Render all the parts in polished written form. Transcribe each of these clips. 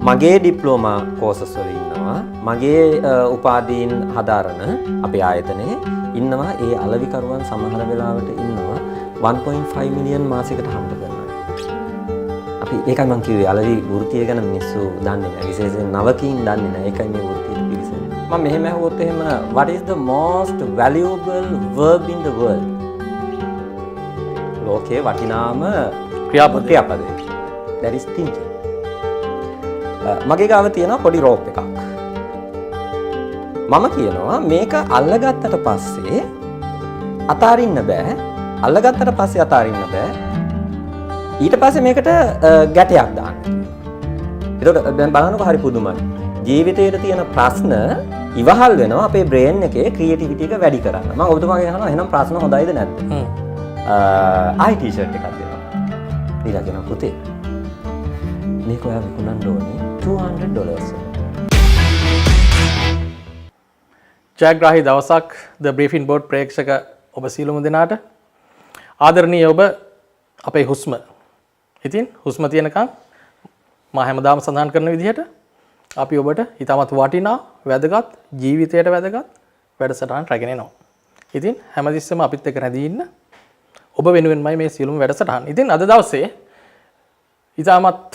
මගේ diploma causes වල ඉන්නවා. මගේ උපාධීන් හදාරන අපේ ආයතනයේ ඉන්නවා ඒ අලවිකරුවන් සමහර වෙලාවට ඉන්නවා 1.5 මිලියන් මාසයකට හම්බ කරනවා. අපි ඒකයි මම කිව්වේ අලවි වෘත්තිය ගැන මිනිස්සු දන්නේ නැහැ. විශේෂයෙන් නවකීන් දන්නේ නැහැ. ඒකයි මේ වෘත්තියට පිවිසෙන්නේ. මම මෙහෙම අහුවොත් එහෙම what is the most valuable verb in the world? ලෝකේ වටිනාම ක්‍රියාපදය. That is thinking. මගේ ගාව තියෙනවා පොඩි රෝප් එකක්. මම කියනවා මේක අල්ලගත්තට පස්සේ අතාරින්න බෑ. අල්ලගත්තට පස්සේ අතාරින්න බෑ. ඊට පස්සේ මේකට ගැටයක් දාන්න. එතකොට දැන් බලන්නකො හරි පුදුමයි. ජීවිතයේ තියෙන ප්‍රශ්න ඉවහල් වෙනවා අපේ බ්‍රේන් එකේ ක්‍රියේටිවිටි එක වැඩි කරන්න. මම ඔබතුමාගෙන් අහනවා එහෙනම් ප්‍රශ්න හොඳයිද නැද්ද? ආයි ටී-ෂර්ට් එකක් දෙනවා. ඊළඟ කෙනා පුතේ මේක ඔයා විකුණන්න ඕනේ $200. ජයග්‍රාහී දවසක් ද බ්‍රීෆින් බෝඩ් ප්‍රේක්ෂක ඔබ සියලුම දෙනාට ආදරණීය ඔබ අපේ හුස්ම. ඉතින් හුස්ම තියෙනකන් මා හැමදාම සඳහන් කරන විදිහට අපි ඔබට ඊටමත් වටිනා වැදගත් ජීවිතයට වැදගත් වැඩසටහන් රැගෙන එනවා. ඉතින් හැමතිස්සෙම අපිත් එක්ක රැඳී ඉන්න ඔබ වෙනුවෙන්මයි මේ සියලුම වැඩසටහන්. ඉතින් අද දවසේ ඊටමත්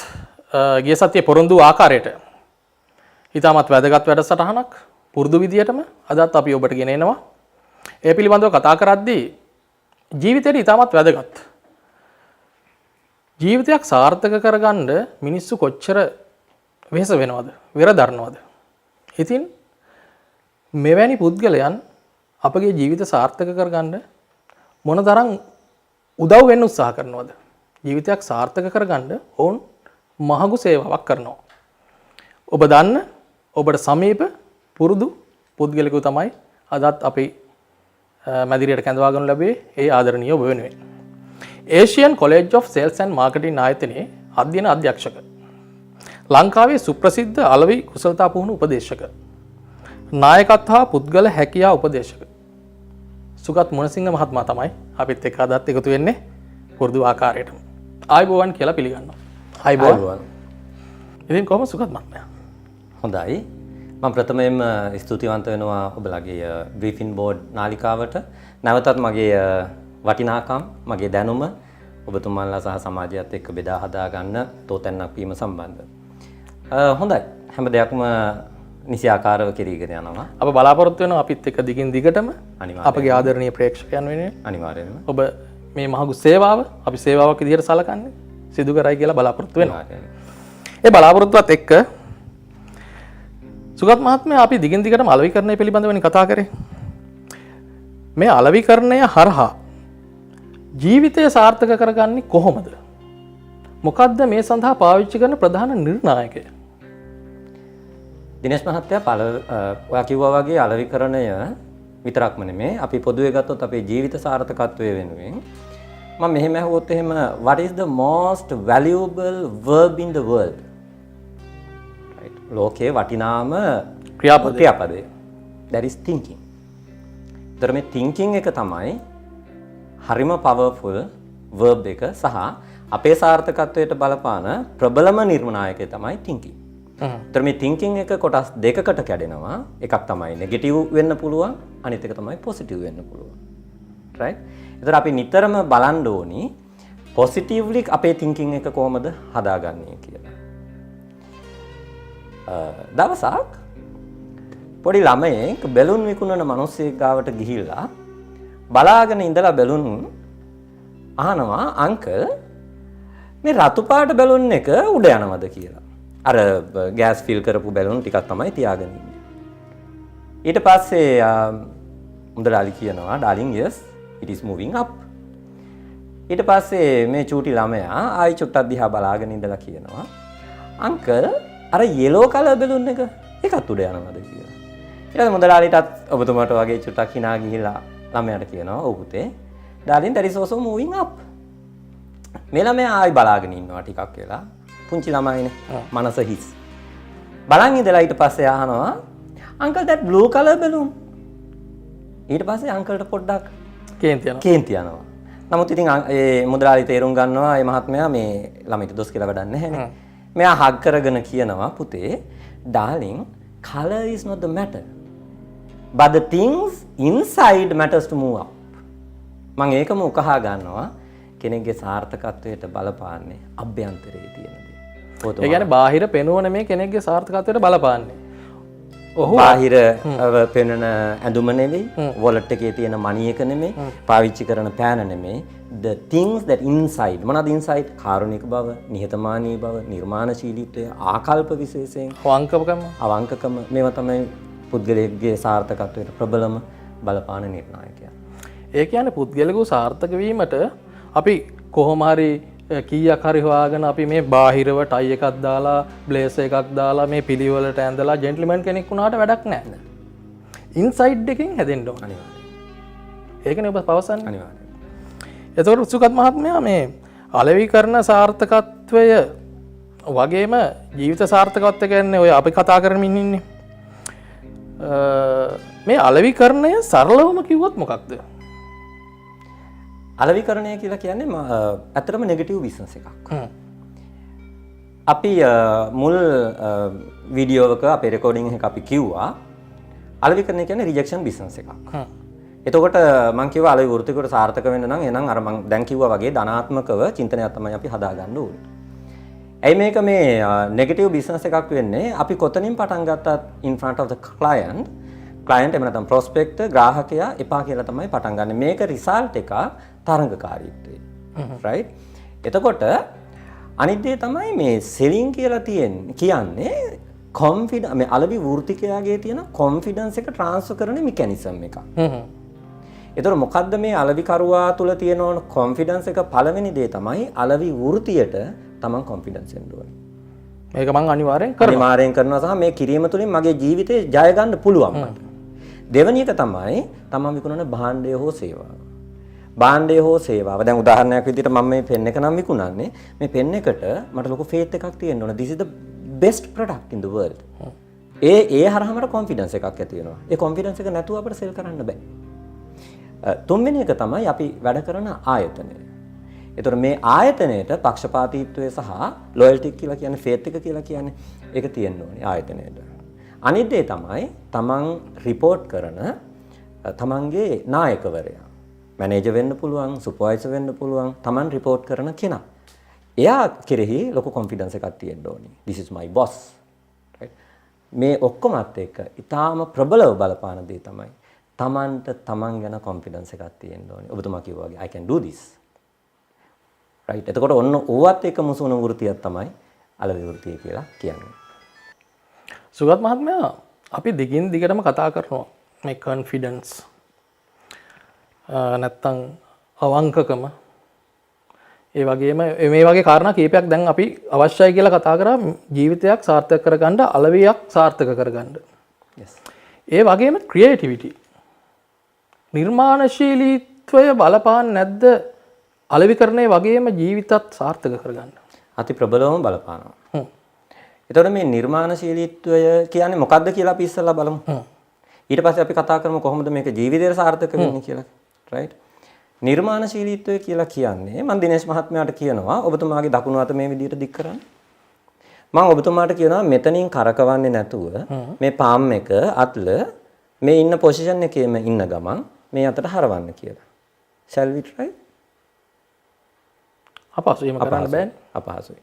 ගිය සතියේ පොරොන්දු ආකාරයට ඊටමත් වැදගත් වැඩසටහනක් පුරුදු විදියටම අදත් අපි ඔබට ගෙන එනවා. ඒ පිළිබඳව කතා කරද්දී ජීවිතේට ඊටමත් වැදගත්. ජීවිතයක් සාර්ථක කරගන්න මිනිස්සු කොච්චර වෙහෙස වෙනවද? වෙර දරනවද? ඉතින් මෙවැනි පුද්ගලයන් අපගේ ජීවිත සාර්ථක කරගන්න මොනතරම් උදව් වෙන්න උත්සාහ කරනවද? ජීවිතයක් සාර්ථක කරගන්න ඔවුන් මහඟු සේවාවක් කරනවා. ඔබ දන්න ඔබට සමීප පුරුදු පුද්ගලයෙකු තමයි අදත් අපි මැදිරියට කැඳවා ගන්න ලැබුවේ ඒ ආදරණීය ඔබ වෙනුවෙන්. Asian college of sales and marketing ආයතනයේ අධ්‍යයන අධ්‍යක්ෂක. ලංකාවේ සුප්‍රසිද්ධ අලවි කුසලතා පුහුණු උපදේශක. නායකත්ව හා පුද්ගල හැකියා උපදේශක. සුගත් මුණසිංහ මහත්මයා තමයි අපිත් එක්ක අදත් එකතු වෙන්නේ පුරුදු ආකාරයටම. ආයුබෝවන් කියලා පිළිගන්නවා. ආයුබෝවන්. ඉතින් කොහොමද සුගත් මහත්මයා? හොඳයි. මම ප්‍රථමයෙන්ම ස්තුතිවන්ත වෙනවා ඔබලගේ බ්‍රීෆින් බෝඩ් නාලිකාවට. නැවතත් මගේ වටිනාකම්, මගේ දැනුම ඔබතුමාලා සහ සමාජයත් එක්ක බෙදා හදා ගන්න තෝතැන්නක් වීම සම්බන්ධ. හොඳයි. හැම දෙයක්ම නිසියාකාරව කෙරීගෙන යනවා. අප බලාපොරොත්තු වෙනවා අපිත් එක්ක දිගින් දිගටම අපගේ ආදරණීය ප්‍රේක්ෂකයන් වෙනුවෙන් අනිවාර්යයෙන්ම ඔබ මේ මහඟු සේවාව අපි සේවාවක් විදිහට සලකන්නේ සිදු කරයි කියලා බලාපොරොත්තු වෙනවා. ඒ බලාපොරොත්තුවත් එක්ක සුගත් මහත්මයා අපි දිගින් දිගටම අලෙවිකරණය පිළිබඳවනේ කතා කරේ. මේ අලෙවිකරණය හරහා ජීවිතය සාර්ථක කරගන්නේ කොහොමද? මොකද්ද මේ සඳහා පාවිච්චි කරන ප්‍රධාන නිර්ණායකය? දිනේෂ් මහත්තයා ඔයා කිව්වා වගේ අලෙවිකරණය විතරක්ම නෙමෙයි අපි පොදුවේ ගත්තොත් අපේ ජීවිත සාර්ථකත්වයේ වෙනුවෙන් මම මෙහෙම අහුවොත් එහෙම what is the most valuable verb in the world? right ලෝකේ වටිනාම ක්‍රියාපදය. that is thinking. ඒතර මේ thinking එක තමයි හරිම powerful verb එක සහ අපේ සාර්ථකත්වයට බලපාන ප්‍රබලම නිර්ණායකය තමයි thinking. ඒතර මේ thinking එක කොටස් දෙකකට කැඩෙනවා. එකක් තමයි negative වෙන්න පුළුවන්, අනිත් එක තමයි positive වෙන්න පුළුවන්. right? ඒතර අපි නිතරම බලන්න ඕනි positively අපේ thinking එක කොහොමද හදාගන්නේ කියලා. දවසක් පොඩි ළමයෙක් බැලුන් විකුණන මිනිහෙක් ගාවට ගිහිල්ලා බලාගෙන ඉඳලා බැලුන් අහනවා අංකල් මේ රතු පාට බැලුන් එක උඩ යනවද කියලා. අර ගෑස් ෆිල් කරපු බැලුන් ටිකක් තමයි තියාගෙන ඉන්නේ. ඊට පස්සේ මුදලාලි කියනවා darling yes it is moving up. ඊට පස්සේ මේ චූටි ළමයා ආයි චුට්ටක් දිහා බලාගෙන ඉඳලා කියනවා අංකල් අර yellow color බැලුන් එක ඒකත් උඩ යනවද කියලා. ඊට මුදලාලිටත් ඔබතුමාට වගේ චුට්ටක් hina ගිහිලා ළමයාට කියනවා ඔව් පුතේ darling that is also moving up. මේ ළමයා ආයි බලාගෙන ඉන්නවා ටිකක් වෙලා. පුංචි ළමයිනේ මනස හිස්. බලන් ඉඳලා ඊට පස්සේ අහනවා uncle that blue color balloon. ඊට පස්සේ අංකල්ට පොඩ්ඩක් කේන්ති යනවා. නමුත් ඉතින් ඒ මුදලාලි තේරුම් ගන්නවා මේ මහත්මයා මේ ළමයිට දොස් කියලා වැඩක් නැහැ නේ. මෙයා හග් කරගෙන කියනවා පුතේ darling color is not the matter but the things inside matters to move up. මම ඒකම උකහා ගන්නවා කෙනෙක්ගේ සාර්ථකත්වයට බලපාන්නේ අභ්‍යන්තරයේ තියෙන දේ. ඒ කියන්නේ බාහිර පෙනුම නෙමෙයි කෙනෙක්ගේ සාර්ථකත්වයට බලපාන්නේ. ඔහු බාහිර පෙනෙන ඇඳුම නෙවෙයි, wallet එකේ තියෙන money එක නෙමෙයි, පාවිච්චි කරන පෑන නෙමෙයි, the things that inside. මොනවාද inside? කාරුණික බව, නිහතමානී බව, නිර්මාණශීලීත්වය, ආකල්ප විශේෂයෙන්, අවංකකම මේවා තමයි පුද්ගලයෙකුගේ සාර්ථකත්වයට ප්‍රබලම බලපාන නිර්ණායකයන්. ඒ කියන්නේ පුද්ගලයෙකු සාර්ථක වීමට අපි කොහොම හරි කීයක් හරි හොයාගෙන අපි මේ බාහිරව ටයි එකක් දාලා බ්ලේසර් එකක් දාලා මේ පිළිවෙලට ඇඳලා ජෙන්ටල්මන් කෙනෙක් වුණාට වැඩක් නැහැ. ඉන්සයිඩ් එකෙන් හැදෙන්න ඕන. අනිවාර්යයෙන්. ඒකනේ ඔබ පවසන්නේ. අනිවාර්යයෙන්. එතකොට සුගත් මහත්මයා මේ අලෙවි කරන සාර්ථකත්වය වගේම ජීවිත සාර්ථකත්වය කියන්නේ ඔය අපි කතා කරමින් ඉන්නේ. මේ අලෙවිකරණය සරලවම කිව්වොත් මොකක්ද? අලෙවිකරණය කියලා කියන්නේ ඇත්තටම නෙගටිව් බිස්නස් එකක්. අපි මුල් වීඩියෝවක අපේ රෙකෝඩින් එක අපි කිව්වා අලෙවිකරණය කියන්නේ රිජෙක්ෂන් බිස්නස් එකක්. එතකොට මම කිව්වා අලෙවි වෘත්තිකට සාර්ථක වෙන්න නම් එහෙනම් අර මම දැන් කිව්වා වගේ ධනාත්මකව චින්තනයක් තමයි අපි හදාගන්න ඕනේ. ඇයි මේක මේ නෙගටිව් බිස්නස් එකක් වෙන්නේ? අපි කොතනින් පටන් ගත්තත් in front of the client එහෙම නැත්නම් prospect ග්‍රාහකයා එපා කියලා තමයි පටන් ගන්න. මේක රිසල්ට් එක තරංගකාරීත්වය. right? එතකොට අනිත් දේ තමයි මේ selling කියලා කියන්නේ confidence මේ අලෙවි වෘත්තිකයාගේ තියෙන confidence එක transfer කරන mechanism එකක්. එතකොට මොකද්ද මේ අලෙවි කරුවා තුල තියෙන confidence එක? පළවෙනි දේ තමයි අලෙවි වෘත්තියට තමන් කොන්ෆිඩන්ස් එන්න ඕනේ. මේක මම අනිවාර්යෙන් කරනවා සහ මේ කිරීම තුළින් මගේ ජීවිතේ ජය ගන්න පුළුවන් මට. දෙවෙනි එක තමයි තමන් විකුණන භාණ්ඩය හෝ සේවාව. භාණ්ඩය හෝ සේවාව. දැන් උදාහරණයක් විදිහට මම මේ පෙන් එක නම් විකුණන්නේ. මේ පෙන් එකට මට ලොකු ෆේත් එකක් තියෙන්න ඕන. This is the best product in the world. ඒ හරහා මට කොන්ෆිඩන්ස් එකක් ඇති වෙනවා. ඒ කොන්ෆිඩන්ස් එක නැතුව අපිට සෙල් කරන්න බෑ. තුන්වෙනි එක තමයි අපි වැඩ කරන ආයතනය. එතකොට මේ ආයතනයේට පක්ෂපාතීත්වය සහ ලොයල්ටි කියලා කියන්නේ ෆේත් එක කියලා කියන්නේ ඒක තියෙන්න ඕනේ ආයතනයේට. අනිත් දේ තමයි තමන් රිපෝට් කරන තමන්ගේ නායකවරයා. මැනේජර් වෙන්න පුළුවන්, සුපර්වයිසර් වෙන්න පුළුවන්, තමන් රිපෝට් කරන කෙනා. එයා කෙරෙහි ලොකු කොන්ෆිඩන්ස් එකක් තියෙන්න ඕනේ. This is my boss. right? මේ ඔක්කොමත් එක්ක ඊටාම ප්‍රබලව බලපාන දේ තමයි තමන්ට තමන් ගැන කොන්ෆිඩන්ස් එකක් තියෙන්න ඕනේ. ඔබතුමා කිව්වා වගේ I can do this. right? එතකොට ඔන්න ඕවත් එක මුසුන වෘත්තියක් තමයි අලෙවි වෘත්තිය කියලා කියන්නේ. සුගත් මහත්මයා අපි දිගින් දිගටම කතා කරනවා මේ කොන්ෆිඩන්ස් නැත්තම් අවංකකම ඒ වගේම මේ වගේ කාරණා කීපයක් දැන් අපි අවශ්‍යයි කියලා කතා කරා ජීවිතයක් සාර්ථක කරගන්න අලෙවියක් සාර්ථක කරගන්න. yes. ඒ වගේම ක්‍රියේටිවිටි නිර්මාණශීලීත්වය බලපාන්නේ නැද්ද? අලෙවිකරණය වගේම ජීවිතත් සාර්ථක කරගන්න. අති ප්‍රබලවම බලපානවා. එතකොට මේ නිර්මාණශීලීත්වය කියන්නේ මොකක්ද කියලා අපි ඉස්සෙල්ලා බලමු. ඊට පස්සේ අපි කතා කරමු කොහොමද මේක ජීවිතේට සාර්ථක වෙන්නේ කියලා. right? නිර්මාණශීලීත්වය කියලා කියන්නේ මම දිනේෂ් මහත්මයාට කියනවා ඔබතුමාගේ දකුණු අත මේ විදිහට දික් කරන්න. මම ඔබතුමාට කියනවා මෙතනින් කරකවන්නේ නැතුව මේ පාම් එක අත්ල මේ ඉන්න පොසිෂන් එකේම ඉන්න ගමන් මේ අතට හරවන්න කියලා. shall we try? අපහසුයි එහෙම කරන්න බෑනේ. අපහසුයි.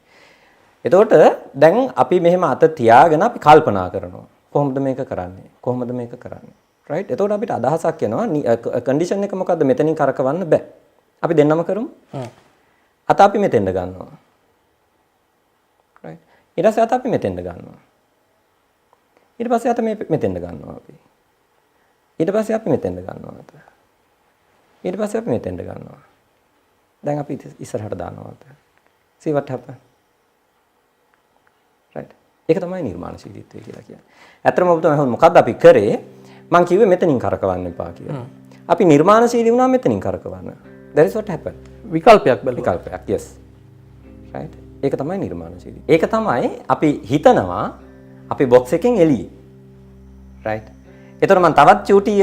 එතකොට දැන් අපි මෙහෙම අත තියාගෙන අපි කල්පනා කරනවා. කොහොමද මේක කරන්නේ? කොහොමද මේක කරන්නේ? right? එතකොට අපිට අදහසක් එනවා කන්ඩිෂන් එක මොකද්ද? මෙතනින් කරකවන්න බෑ. අපි දෙන්නම කරමු. අත අපි මෙතෙන්ද ගන්නවා. right? ඊට පස්සේ අත අපි මෙතෙන්ද ගන්නවා. ඊට පස්සේ අත මෙතෙන්ද ගන්නවා අපි. ඊට පස්සේ අපි මෙතෙන්ද ගන්නවා අත. ඊට පස්සේ අපි මෙතෙන්ද ගන්නවා. දැන් අපි ඉස්සරහට දානවා අත. see what happen? right? ඒක තමයි නිර්මාණශීලීත්වය කියලා කියන්නේ. ඇත්තටම ඔබතුමා මොකද්ද අපි කරේ? මං කිව්වේ මෙතනින් කරකවන්න එපා කියලා. අපි නිර්මාණශීලී වුණා මෙතනින් කරකවන්න. that is what happened. විකල්පයක් බැලුවා. විකල්පයක්. yes. right? ඒක තමයි නිර්මාණශීලී. ඒක තමයි අපි හිතනවා අපි box එකෙන් එළියේ. right? ඒතර මම තවත් චූටි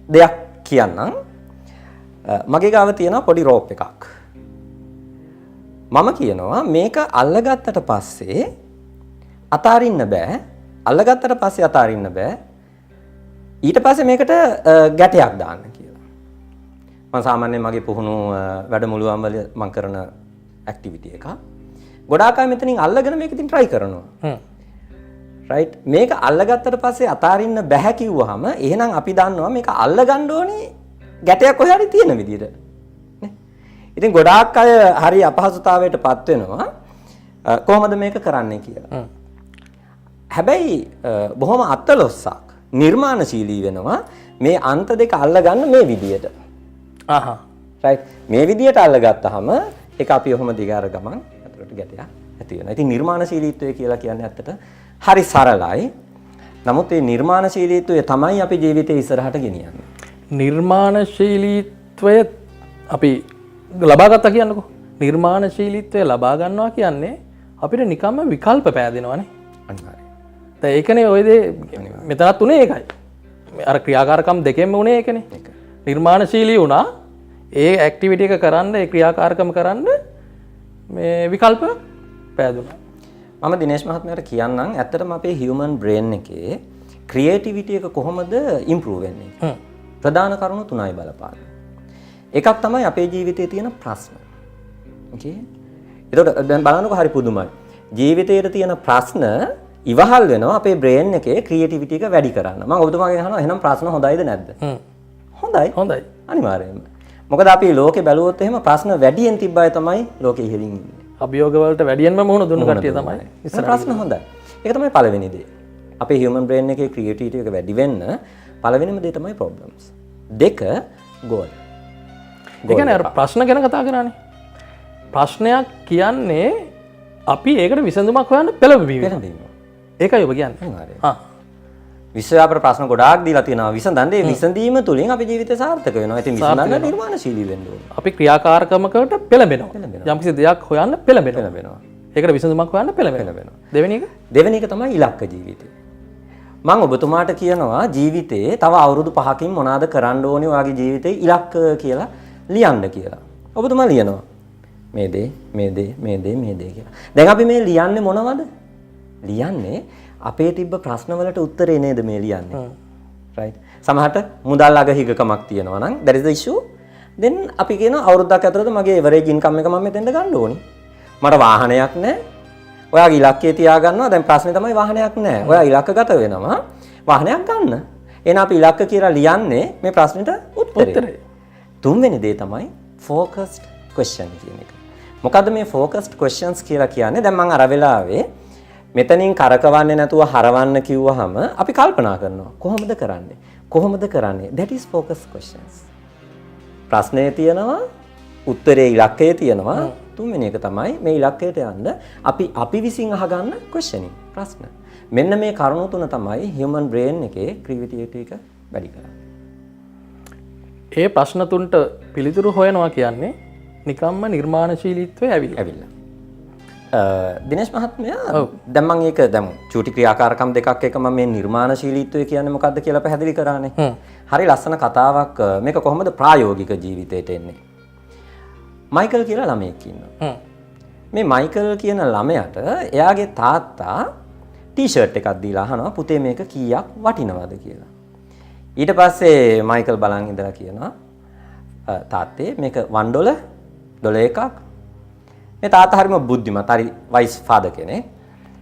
දෙයක් කියන්නම්. මගේ ගාව තියෙනවා පොඩි රෝප් එකක්. මම කියනවා මේක අල්ලගත්තට පස්සේ අතාරින්න බෑ. අල්ලගත්තට පස්සේ අතාරින්න බෑ. ඊට පස්සේ මේකට ගැටයක් දාන්න කියලා. මම සාමාන්‍යයෙන් මගේ පුහුණු වැඩමුළුවන් වල මම කරන ඇක්ටිවිටි එක. ගොඩාක් අය මෙතනින් අල්ලගෙන මේක ඉතින් try කරනවා. right මේක අල්ලගත්තට පස්සේ අතාරින්න බෑ කිව්වහම එහෙනම් අපි දන්නවා මේක අල්ලගන්න ඕනේ ගැටයක් කොහේ හරි තියෙන විදිහට. නේ? ඉතින් ගොඩාක් අය හරි අපහසුතාවයටපත් වෙනවා කොහොමද මේක කරන්නේ කියලා. හැබැයි බොහොම අතලොස්සක් නිර්මාණශීලී වෙනවා මේ අන්ත දෙක අල්ලගන්න මේ විදියට. right මේ විදියට අල්ලගත්තාම ඒක අපි ඔහොම දිගාර ගමන් අතරට ගැටයක් ඇති වෙනවා. ඉතින් නිර්මාණශීලීත්වය කියලා කියන්නේ ඇත්තට හරි සරලයි. නමුත් මේ නිර්මාණශීලීත්වය තමයි අපි ජීවිතේ ඉස්සරහට ගෙනියන්නේ. නිර්මාණශීලීත්වය අපි ලබා ගත්තා කියන්නකෝ. නිර්මාණශීලීත්වය ලබා ගන්නවා කියන්නේ අපිට නිකම්ම විකල්ප පෑදෙනවානේ. අනිවාර්යයෙන්. දැන් ඒකනේ ඔය දේ මෙතනත් උනේ ඒකයි. අර ක්‍රියාකාරකම් දෙකෙන්ම උනේ ඒකනේ. නිර්මාණශීලී වුණා ඒ ඇක්ටිවිටි එක කරන්න ඒ ක්‍රියාකාරකම කරන්න මේ විකල්ප පෑදුනා. මම දිනේෂ් මහත්මයාට කියන්නම් ඇත්තටම අපේ හියුමන් බ්‍රේන් එකේ ක්‍රියේටිවිටි එක කොහොමද ඉම්ප්‍රූව් වෙන්නේ? ප්‍රධාන කරුණු තුනයි බලපාන. එකක් තමයි අපේ ජීවිතයේ තියෙන ප්‍රශ්න. ඕකේ. ඒකට දැන් බලන්නකො හරි පුදුමයි. ජීවිතයේ තියෙන ප්‍රශ්න ඉවහල් වෙනවා අපේ බ්‍රේන් එකේ ක්‍රියේටිවිටි එක වැඩි කරන්න. මම ඔබතුමාගෙන් අහනවා එහෙනම් ප්‍රශ්න හොඳයිද නැද්ද? හොඳයි. හොඳයි. අනිවාර්යයෙන්ම. මොකද අපි ලෝකේ බැලුවොත් එහෙම ප්‍රශ්න වැඩියෙන් තිබ්බයි තමයි ලෝකෙ ඉහළින් ඉන්නේ. අභියෝග වලට වැඩියෙන්ම මුහුණ දුන්න කට්ටිය තමයි. ඉතින් ප්‍රශ්න හොඳයි. ඒක තමයි පළවෙනි දේ. අපේ හියුමන් බ්‍රේන් එකේ ක්‍රියේටිවිටි එක වැඩි වෙන්න පළවෙනිම දේ තමයි ප්‍රොබ්ලම්ස්. දෙක ගෝල්. ඒ කියන්නේ අර ප්‍රශ්න ගැන කතා කරානේ. ප්‍රශ්නයක් කියන්නේ අපි ඒකට විසඳුමක් හොයන්න පෙළඹවීම. ඒකයි ඔබ කියන්නේ. අනිවාර්යයෙන්. විශ්වය අපට ප්‍රශ්න ගොඩාක් දීලා තියෙනවා. විසඳන්නේ විසඳීම තුලින් අපේ ජීවිතය සාර්ථක වෙනවා. ඉතින් විසඳන්න නිර්මාණශීලී වෙන්න ඕනේ. අපි ක්‍රියාකාරකමකට පෙළඹෙනවා. යම්කිසි දෙයක් හොයන්න පෙළඹෙනවා. ඒකට විසඳුමක් හොයන්න පෙළඹෙනවා. දෙවෙනි එක තමයි ඉලක්ක ජීවිතය. මම ඔබතුමාට කියනවා ජීවිතේ තව අවුරුදු 5කින් මොනවාද කරන්න ඕනේ ඔයාගේ ජීවිතේ ඉලක්ක කියලා ලියන්න කියලා. ඔබතුමා ලියනවා. මේ දේ කියලා. දැන් අපි මේ ලියන්නේ මොනවද? ලියන්නේ අපේ තිබ්බ ප්‍රශ්න වලට උත්තරේ නේද මේ ලියන්නේ. right. සමහරට මුදල් අගහිගකමක් තියෙනවා නම් that is the issue. then අපි කියන අවුරුද්දක් ඇතුළත මගේ average income එක මම මෙතෙන්ද ගන්න ඕනි. මට වාහනයක් නැහැ. ඔයාගේ ඉලක්කය තියාගන්නවා. දැන් ප්‍රශ්නේ තමයි වාහනයක් නැහැ. ඔයා ඉලක්කගත වෙනවා වාහනයක් ගන්න. එහෙනම් අපි ඉලක්ක කියලා ලියන්නේ මේ ප්‍රශ්නෙට උත්තරේ. තුන්වෙනි දේ තමයි focused question කියන එක. මොකද්ද මේ focused questions කියලා කියන්නේ? දැන් මම අර වෙලාවේ මෙතනින් කරකවන්නේ නැතුව හරවන්න කිව්වහම අපි කල්පනා කරනවා කොහොමද කරන්නේ that is focus questions. ප්‍රශ්නේ තියෙනවා උත්තරේ ඉලක්කය තියෙනවා තුන්වෙනි එක තමයි මේ ඉලක්කයට යන්න අපි විසින් අහගන්න questioning ප්‍රශ්න. මෙන්න මේ කරුණු තුන තමයි human brain එකේ creativity එක වැඩි කරන්නේ. ඒ ප්‍රශ්න තුනට පිළිතුරු හොයනවා කියන්නේ නිකම්ම නිර්මාණශීලීත්වය ඇවිල්ලා. දිනේෂ් මහත්මයා දැන් මම ඒක දැන් චූටි ක්‍රියාකාරකම් දෙකක් එක මම මේ නිර්මාණශීලීත්වය කියන්නේ මොකක්ද කියලා පැහැදිලි කරානේ. හරි ලස්සන කතාවක් මේක කොහොමද ප්‍රායෝගික ජීවිතයට එන්නේ. මයිකල් කියලා ළමයෙක් ඉන්නවා. මේ මයිකල් කියන ළමයාට එයාගේ තාත්තා ටී-ෂර්ට් එකක් දීලා අහනවා පුතේ මේක කීයක් වටිනවද කියලා. ඊට පස්සේ මයිකල් බලන් ඉඳලා කියනවා තාත්තේ මේක $1 එකක්. මේ තාත්තා හරිම බුද්ධිමත් හරි වයිස් ෆාදර් කෙනෙක්.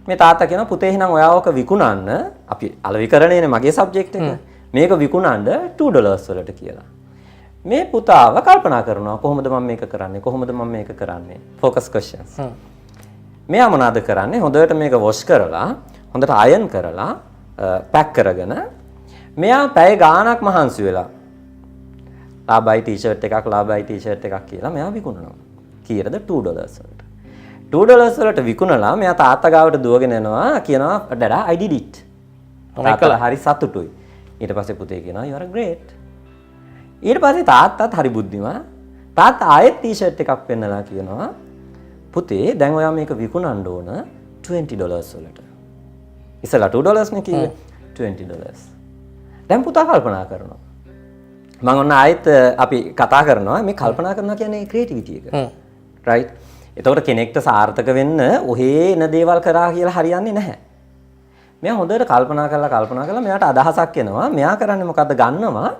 මේ තාත්තා කියනවා පුතේ එහෙනම් ඔයා ඔක විකුණන්න අපි අලවිකරණයනේ මගේ සබ්ජෙක්ට් එක. මේක විකුණන්න $2 වලට කියලා. මේ පුතාව කල්පනා කරනවා කොහොමද මම මේක කරන්නේ focus questions. මෙයා මොනවද කරන්නේ හොඳට මේක වොෂ් කරලා හොඳට අයන් කරලා පැක් කරගෙන මෙයා පැය ගාණක් මහන්සි වෙලා ලාබයි ටී-ෂර්ට් එකක් කියලා මෙයා විකුණනවා. කීයද $2 වලට. $2 වලට විකුණලා මෙයා තාත්තා ගාවට දුවගෙන යනවා කියනවා ඩඩා I did it. තාත්තා හරි සතුටුයි. ඊට පස්සේ පුතේ කියනවා you are great. ඊට පස්සේ තාත්තාත් හරි බුද්ධිමත්. තාත්තා ආයෙත් ටී-ෂර්ට් එකක් පෙන්නලා කියනවා පුතේ දැන් ඔයා මේක විකුණන්න ඕන $20 වලට. ඉස්සලා $2 නේ කිව්වේ $20. දැන් පුතා කල්පනා කරනවා. මම ඔන්න ආයෙත් අපි කතා කරනවා මේ කල්පනා කරනවා කියන්නේ ක්‍රියේටිවිටි එක. right. එතකොට කෙනෙක්ට සාර්ථක වෙන්න ඔහේ එන දේවල් කරා කියලා හරියන්නේ නැහැ. මෙයා හොඳට කල්පනා කරලා මෙයාට අදහසක් එනවා. මෙයා කරන්නේ මොකද්ද? ගන්නවා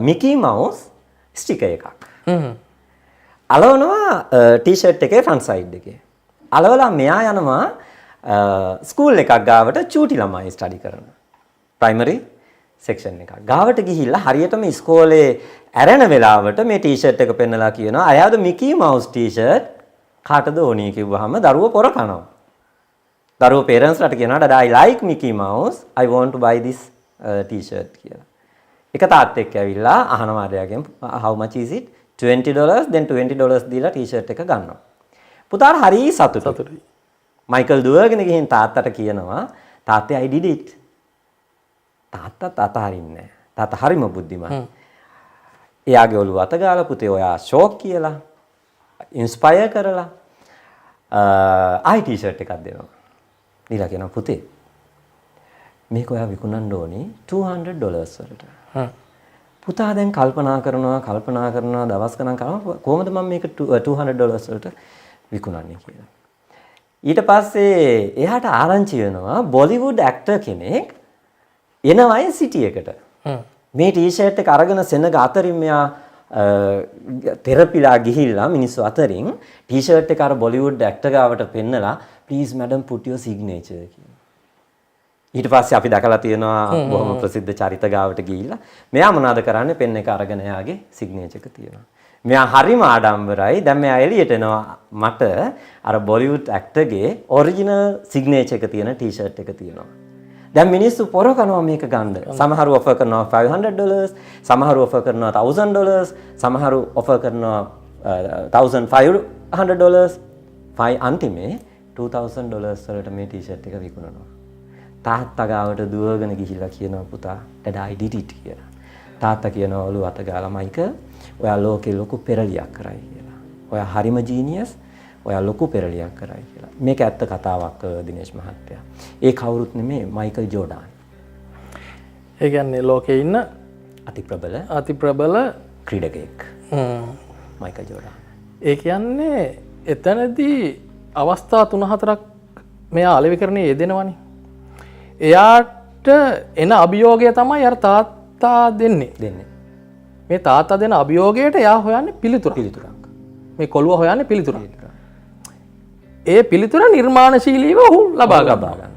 මිකී මවුස් ස්ටිකර් එකක්. අලවනවා ටී-ෂර්ට් එකේ ෆ්‍රන්ට් සයිඩ් එකේ. අලවලා මෙයා යනවා ස්කූල් එකක් ගාවට චූටි ළමයි ස්ටඩි කරන. ප්‍රයිමරි සෙක්ෂන් එකක්. ගාවට ගිහිල්ලා හරියටම ඉස්කෝලේ ඇරෙන වෙලාවට මේ ටී-ෂර්ට් එක පෙන්නලා කියනවා I have the Mickey Mouse t-shirt කාටද ඕනේ කිව්වහම දරුවෝ පොර කනවා. දරුවෝ parents ලට කියනවා Dad I like Mickey Mouse I want to buy this t-shirt කියලා. එක තාත්තෙක් ඇවිල්ලා අහනවා එයාගෙන් how much is it? $20 then $20 දීලා t-shirt එක ගන්නවා. පුතාට හරි සතුටුයි. මයිකල් දුවගෙන ගිහින් තාත්තට කියනවා තාත්තේ I did it. තාත්තා අතහරින්නේ නැහැ. තාත්තා හරිම බුද්ධිමත්. එයාගේ ඔළුව අත ගාලා පුතේ ඔයා ෂෝක් කියලා ඉන්ස්පයර් කරලා ආයි ටී-ෂර්ට් එකක් දෙනවා. දීලා කියනවා පුතේ මේක ඔයා විකුණන්න ඕනේ $200 වලට. පුතා දැන් කල්පනා කරනවා දවස් ගණන් කරනවා කොහොමද මම මේක $200 වලට විකුණන්නේ කියලා. ඊට පස්සේ එයාට ආරංචි වෙනවා බොලිවුඩ් ඇක්ටර් කෙනෙක් එනවයි සිටි එකට. මේ ටී-ෂර්ට් එක අරගෙන සෙනග අතරින් මෙයා තෙරපිලා ගිහිල්ලා මිනිස්සු අතරින් ටී-ෂර්ට් එක අර බොලිවුඩ් ඇක්ටර් ගාවට පෙන්නලා please madam put your signature කියලා. ඊට පස්සේ අපි දැකලා තියෙනවා බොහොම ප්‍රසිද්ධ චරිත ගාවට ගිහිල්ලා මෙයා මොනවද කරන්නේ පෙන් එක අරගෙන එයාගේ සිග්නේචර් එක තියෙනවා. මෙයා හරිම ආඩම්බරයි. දැන් මෙයා එළියට එනවා මට අර බොලිවුඩ් ඇක්ටර්ගේ ඔරිජිනල් සිග්නේචර් එක තියෙන ටී-ෂර්ට් එක තියෙනවා. දැන් මිනිස්සු පොර කරනවා මේක ගන්න. සමහරව ඔෆර් කරනවා $500, සමහරව ඔෆර් කරනවා $1000, සමහරව ඔෆර් කරනවා $1500. අන්තිමේ $2000 වලට මේ ටී-ෂර්ට් එක විකුණනවා. තාත්තා ගාවට දුවගෙන ගිහිල්ලා කියනවා පුතා Dad I did it කියලා. තාත්තා කියනවා ඔළුව අත ගාලා මයිකල් ඔයා ලෝකේ ලොකු පෙරලියක් කරයි කියලා. ඔයා හරිම ජීනියස්. ඔයා ලොකු පෙරලියක් කරයි කියලා. මේක ඇත්ත කතාවක් දිනේෂ් මහත්තයා. ඒ කවුරුත් නෙමේ මයිකල් ජෝඩාන්. ඒ කියන්නේ ලෝකේ ඉන්න අති ප්‍රබල ක්‍රීඩකයෙක්. මයිකල් ජෝඩාන්. ඒ කියන්නේ එතනදී අවස්ථා 3-4ක් මෙයා අලෙවිකරණයේ යෙදෙනවනේ. එයාට එන අභියෝගය තමයි අර තාත්තා දෙන්නේ. මේ තාත්තා දෙන අභියෝගයට එයා හොයන්නේ පිළිතුරක්. මේ කොළුව හොයන්නේ පිළිතුරක්. ඒ පිළිතුර නිර්මාණශීලීව ඔහු ලබා ගන්නවා.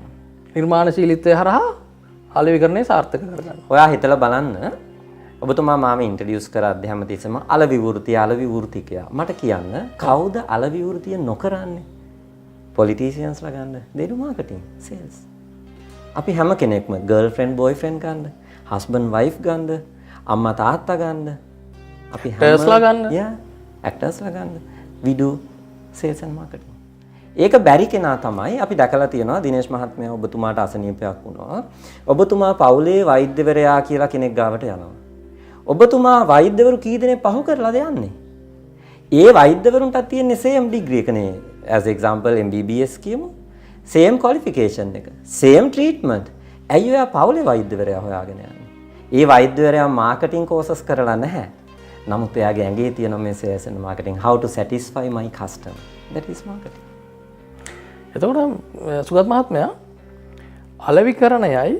නිර්මාණශීලීත්වය හරහා අලෙවිකරණය සාර්ථක කරගන්න. ඔයා හිතලා බලන්න ඔබතුමා මාව ඉන්ට්‍රොඩියුස් කරද්දී හැමතිස්සෙම අලවිවෘති වෘතිකයා. මට කියන්න කවුද අලවිවෘතිය නොකරන්නේ? පොලිටිෂියන්ස්ලා ගන්න. they do marketing, sales. අපි හැම කෙනෙක්ම ගර්ල්ෆ්‍රෙන්ඩ් බොයිෆ්‍රෙන්ඩ් ගන්න, හස්බන්ඩ් වයිෆ් ගන්න, අම්මා තාත්තා ගන්න. අපි ඇක්ටර්ස්ලා ගන්න. ඇක්ටර්ස්ලා ගන්න. we do sales and marketing. ඒක බැරි කෙනා තමයි අපි දැකලා තියෙනවා දිනේෂ් මහත්මයා ඔබතුමාට අසනීපයක් වුණා. ඔබතුමා පවුලේ වෛද්‍යවරයා කියලා කෙනෙක් ගාවට යනවා. ඔබතුමා වෛද්‍යවරු කී දෙනෙක් පහු කරලාද යන්නේ? ඒ වෛද්‍යවරුන්ටත් තියෙන්නේ same degree එකනේ. as example MBBS කියමු. same qualification එක. same treatment. ඇයි ඔයා පවුලේ වෛද්‍යවරයා හොයාගෙන යන්නේ? ඒ වෛද්‍යවරයා marketing courses කරලා නැහැ. නමුත් එයාගේ ඇඟේ තියෙන මේ sales and marketing how to satisfy my customer. that is marketing. එතකොට සුගත් මහත්මයා අලෙවිකරණයයි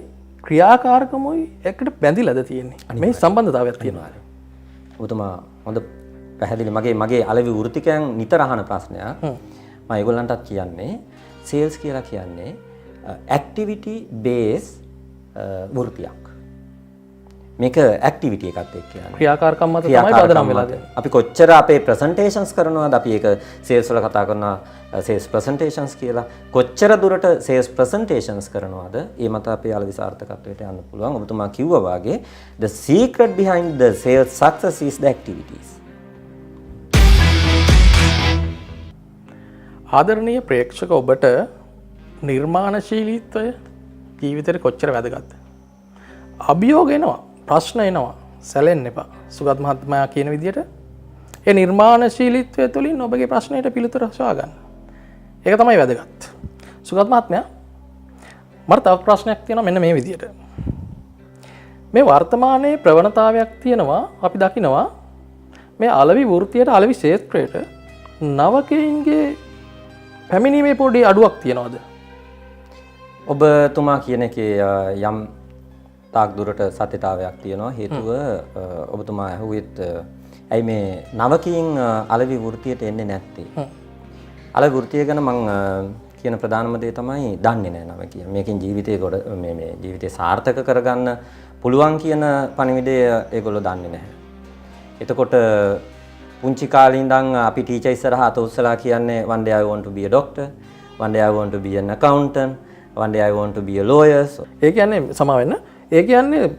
ක්‍රියාකාරකමයි එකට බැඳිලාද තියෙන්නේ. මේ සම්බන්ධතාවයක් තියෙනවා. ඔබතුමා හොඳ පැහැදිලි මගේ අලෙවි වෘත්තිකයන් නිතර අහන ප්‍රශ්නයක්. මම ඒගොල්ලන්ටත් කියන්නේ sales කියලා කියන්නේ activity based වෘත්තියක්. මේක ඇක්ටිවිටි එකත් එක්ක කියන්නේ ක්‍රියාකාරකම් මත තමයි පදනම් වෙලා තියෙන්නේ. අපි කොච්චර අපේ ප්‍රසන්ටේෂන්ස් කරනවද අපි ඒක සේල්ස් වල කතා කරනවා සේල්ස් ප්‍රසන්ටේෂන්ස් කියලා. කොච්චර දුරට සේල්ස් ප්‍රසන්ටේෂන්ස් කරනවද ඒ මත අපේ අලෙවි සාර්ථකත්වයට යන්න පුළුවන්. ඔබතුමා කිව්වා වාගේ the secret behind the sales success is the activities. ආදරණීය ප්‍රේක්ෂක ඔබට නිර්මාණශීලීත්වය ජීවිතේට කොච්චර වැදගත්ද? අභියෝග එනවා, ප්‍රශ්න එනවා, සැලෙන්න එපා. සුගත් මහත්මයා කියන විදිහට ඒ නිර්මාණශීලීත්වය තුළින් ඔබගේ ප්‍රශ්නයට පිළිතුර හොයා ගන්න. ඒක තමයි වැදගත්. සුගත් මහත්මයා මට තව ප්‍රශ්නයක් තියෙනවා මෙන්න මේ විදිහට. මේ වර්තමානයේ ප්‍රවණතාවයක් තියෙනවා අපි දකිනවා මේ අලෙවි වෘත්තියට අලෙවි ක්ෂේත්‍රයට නවකයින්ගේ පැමිණීමේ පොඩි අඩුවක් තියෙනවද? ඔබතුමා කියන එකේ යම් තාක් දුරට සත්‍යතාවයක් තියෙනවා. හේතුව ඔබතුමා ඇහුවෙත් ඇයි මේ නවකීන් අලෙවි වෘත්තියට එන්නේ නැත්තේ? අලෙවි වෘත්තිය ගැන මම කියන ප්‍රධානම දේ තමයි දන්නේ නැහැ නවකීන්. මේකෙන් ජීවිතේ මේ ජීවිතේ සාර්ථක කරගන්න පුළුවන් කියන පණිවිඩය ඒගොල්ලෝ දන්නේ නැහැ. එතකොට පුංචි කාලේ ඉඳන් අපි ටීචර් ඉස්සරහා අත උස්සලා කියන්නේ one day I want to be a doctor, one day I want to be an accountant, one day I want to be a lawyer. ඒ කියන්නේ සමා වෙන්න. ඒ කියන්නේ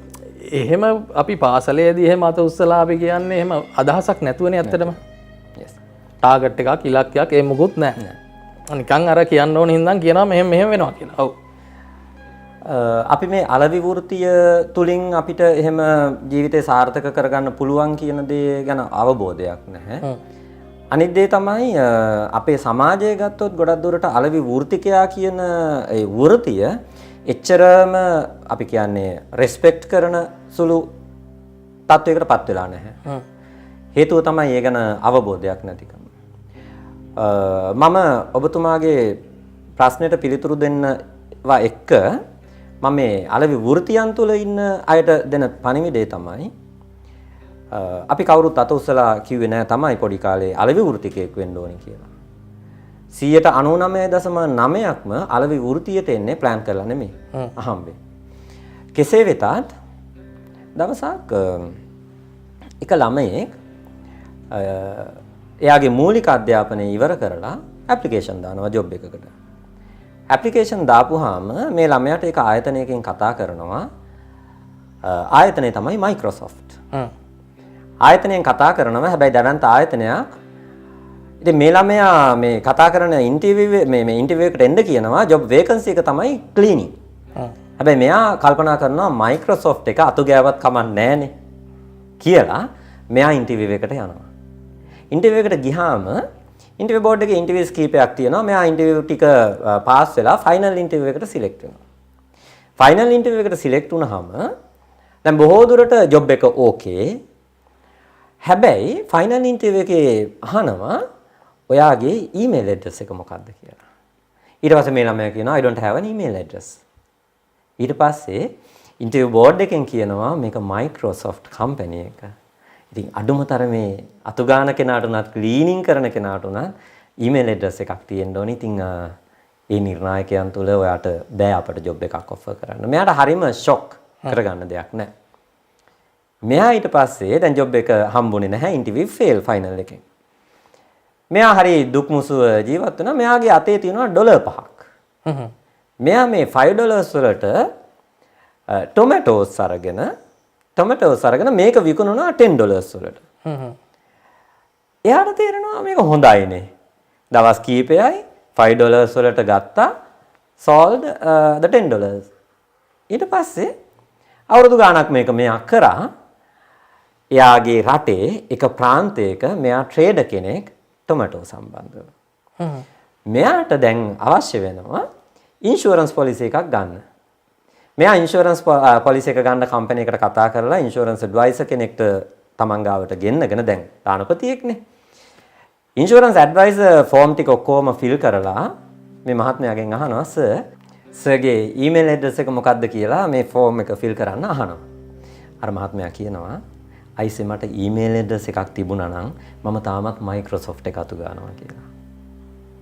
එහෙම අපි පාසලේදී එහෙම අත උස්සලා අපි කියන්නේ එහෙම අදහසක් නැතුවනේ ඇත්තටම. Yes. ටාගට් එකක් ඉලක්කයක් ඒ මොකුත් නැහැ. නිකන් අර කියන්න ඕන හින්දා කියනවා මෙහෙම වෙනවා කියලා. ඔව්. අපි මේ අලෙවි වෘත්තිය තුලින් අපිට එහෙම ජීවිතේ සාර්ථක කරගන්න පුළුවන් කියන දේ ගැන අවබෝධයක් නැහැ. අනිත් දේ තමයි අපේ සමාජය ගත්තොත් ගොඩක් දුරට අලෙවි වෘත්තිකයා කියන ඒ වෘත්තිය එච්චරම අපි කියන්නේ රෙස්පෙක්ට් කරන සුළු තත්වයකට පත් වෙලා නැහැ. හේතුව තමයි ඒ ගැන අවබෝධයක් නැතිකම. මම ඔබතුමාගේ ප්‍රශ්නෙට පිළිතුරු දෙන්නවා එක්ක මම මේ අලෙවි වෘත්තියන් තුල ඉන්න අයට දෙන පණිවිඩය තමයි අපි කවුරුත් අත උස්සලා කිව්වේ නෑ තමයි පොඩි කාලේ අලෙවි වෘත්තිකයෙක් වෙන්න ඕනි කියලා. 99.9%ක්ම අලෙවි වෘත්තියට එන්නේ ප්ලෑන් කරලා නෙමෙයි. අහම්බේ. කෙසේ වෙතත් දවසක් එක ළමයෙක් එයාගේ මූලික අධ්‍යාපනය ඉවර කරලා ඇප්ලිකේෂන් දානවා ජොබ් එකකට. ඇප්ලිකේෂන් දාපුවාම මේ ළමයාට ඒක ආයතනයකින් කතා කරනවා. ආයතනය තමයි Microsoft. ආයතනයෙන් කතා කරනවා. හැබැයි දැනන්ත ආයතනයක්. ඉතින් මේ ළමයා මේ කතා කරන ඉන්ටර්විව් මේ ඉන්ටර්විව් එකට එන්න කියනවා ජොබ් වේකන්සි එක තමයි ක්ලීනින්. හැබැයි මෙයා කල්පනා කරනවා Microsoft එක අතු ගෑවත් කමක් නැහැනේ කියලා මෙයා ඉන්ටර්විව් එකට යනවා. ඉන්ටර්විව් එකට ගියාම ඉන්ටර්විව් බෝඩ් එකේ ඉන්ටර්විව්ස් කීපයක් තියෙනවා. මෙයා ඉන්ටර්විව් ටික පාස් වෙලා ෆයිනල් ඉන්ටර්විව් එකට සිලෙක්ට් වෙනවා. ෆයිනල් ඉන්ටර්විව් එකට සිලෙක්ට් වුණාම දැන් බොහෝ දුරට ජොබ් එක ඕකේ. හැබැයි ෆයිනල් ඉන්ටර්විව් එකේ අහනවා ඔයාගේ ඊමේල් ඇඩ්‍රස් එක මොකක්ද කියලා. ඊට පස්සේ මේ ළමයා කියනවා I don't have an email address. ඊට පස්සේ ඉන්ටර්විව් බෝඩ් එකෙන් කියනවා මේක Microsoft කම්පැනි එක. ඉතින් අඩුමතරමේ අතු ගාන කෙනාට උනත් ක්ලීනින් කරන කෙනාට උනත් ඊමේල් ඇඩ්‍රස් එකක් තියෙන්න ඕනේ. ඉතින් ඒ නිර්ණායකයන් තුල ඔයාට බෑ අපට ජොබ් එකක් ඔෆර් කරන්න. මෙයාට හරිම ෂොක් කරගන්න දෙයක් නැහැ. මෙයා ඊට පස්සේ දැන් ජොබ් එක හම්බුනේ නැහැ ඉන්ටර්විව් ෆේල් ෆයිනල් එකෙන්. මෙයා හරි දුක් මුසුව ජීවත් වෙනවා. මෙයාගේ අතේ තියෙනවා ඩොලර් 5ක්. මෙයා මේ $5 වලට ටොමැටෝස් අරගෙන මේක විකුණනවා $10 වලට. එයාට තේරෙනවා මේක හොඳයිනේ. දවස් කීපයයි $5 වලට ගත්තා sold the $10. ඊට පස්සේ අවුරුදු ගාණක් මේක මෙයා කරා. එයාගේ රටේ එක ප්‍රාන්තයක මෙයා ට්‍රේඩර් කෙනෙක් ටොමැටෝ සම්බන්ධව. මෙයාට දැන් අවශ්‍ය වෙනවා ඉන්ෂුරන්ස් පොලිසි එකක් ගන්න. මෙයා ඉන්ෂුරන්ස් පොලිසි එක ගන්න කම්පැනි එකට කතා කරලා ඉන්ෂුරන්ස් ඇඩ්වයිසර් කෙනෙක්ට තමන් ගාවට ගෙන්නගෙන දැන් දානපතියෙක්නේ. ඉන්ෂුරන්ස් ඇඩ්වයිසර් ෆෝම් ටික ඔක්කොම ෆිල් කරලා මේ මහත්මයාගෙන් අහනවා සර්ගේ ඊමේල් ඇඩ්‍රස් එක මොකක්ද කියලා මේ ෆෝම් එක ෆිල් කරන්න අහනවා. අර මහත්මයා කියනවා අයිසේ මට ඊමේල් ඇඩ්‍රස් එකක් තිබුණා නම් මම තාමත් Microsoft එක අතු ගන්නවා කියලා.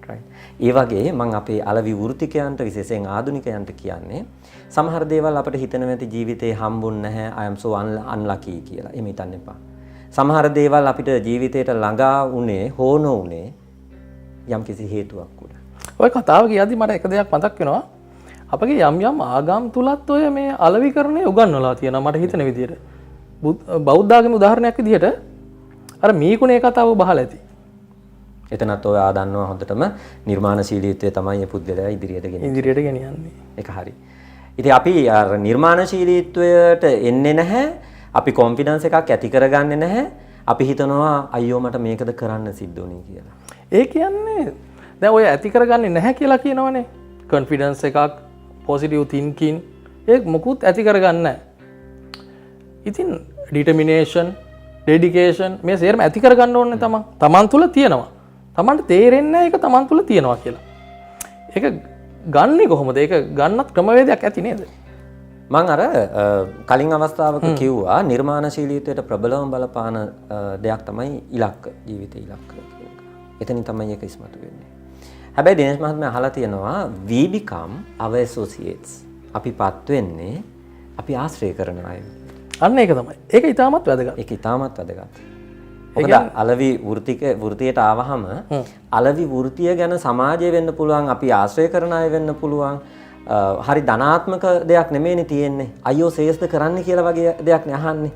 right. ඒ වගේ මම අපේ අලෙවි වෘත්තිකයන්ට විශේෂයෙන් ආධුනිකයන්ට කියන්නේ සමහර දේවල් අපිට හිතෙන නැති ජීවිතේ හම්බුන්නේ නැහැ I am so unlucky කියලා. එහෙම හිතන්න එපා. සමහර දේවල් අපිට ජීවිතේට ළඟා වුණේ හෝන වුණේ යම්කිසි හේතුවක් උඩ. ඔය කතාව කියද්දි මට එක දෙයක් මතක් වෙනවා. අපගේ යම් ආගම් තුලත් ඔය මේ අලෙවිකරණය උගන්වලා තියෙනවා මට හිතෙන විදිහට. බෞද්ධ ආගමේ උදාහරණයක් විදිහට අර මීකුණේ කතාව බහලා ඇති. එතනත් ඔය ආදන්නවා හොඳටම නිර්මාණශීලීත්වය තමයි මේ පුද්ගලයා ඉදිරියට ගෙනියන්නේ. ඒක හරි. ඉතින් අපි අර නිර්මාණශීලීත්වයට එන්නේ නැහැ. අපි කොන්ෆිඩන්ස් එකක් ඇති කරගන්නේ නැහැ. අපි හිතනවා අයියෝ මට මේකද කරන්න සිද්ධ වුණේ කියලා. ඒ කියන්නේ දැන් ඔය ඇති කරගන්නේ නැහැ කියලා කියනවනේ. කොන්ෆිඩන්ස් එකක්, පොසිටිව් තින්කින් ඒක මොකුත් ඇති කරගන්නේ නැහැ. ඉතින් ඩිටර්මිනේෂන්, ඩෙඩිකේෂන් මේ සේරම ඇති කරගන්න ඕනේ තමන් තුළ තියෙනවා. තමන්ට තේරෙන්නේ නැහැ ඒක තමන් තුළ තියෙනවා කියලා. ඒක ගන්නේ කොහොමද? ඒක ගන්නත් ක්‍රමවේදයක් ඇති නේද? මං අර කලින් අවස්ථාවක කිව්වා නිර්මාණශීලීත්වයට ප්‍රබලවම බලපාන දෙයක් තමයි ඉලක්ක, ජීවිත ඉලක්ක කියන එක. එතනින් තමයි ඒක ඉස්මතු වෙන්නේ. හැබැයි දිනේෂ් මහත්මයා අහලා තියෙනවා we become our associates. අපිපත් වෙන්නේ අපි ආශ්‍රය කරන අය. අන්න ඒක තමයි. ඒක ඉතාමත් වැදගත්. ඒක ඉතාමත් වැදගත්. මොකද අලවි වෘතියට ආවහම අලවි වෘතිය ගැන සමාජය වෙන්න පුළුවන්, අපි ආශ්‍රය කරන අය වෙන්න පුළුවන්. හරි ධනාත්මක දෙයක් නෙමෙයිනේ තියෙන්නේ. අයියෝ සේස්ද කරන්න කියලා වගේ දෙයක් නේ අහන්නේ.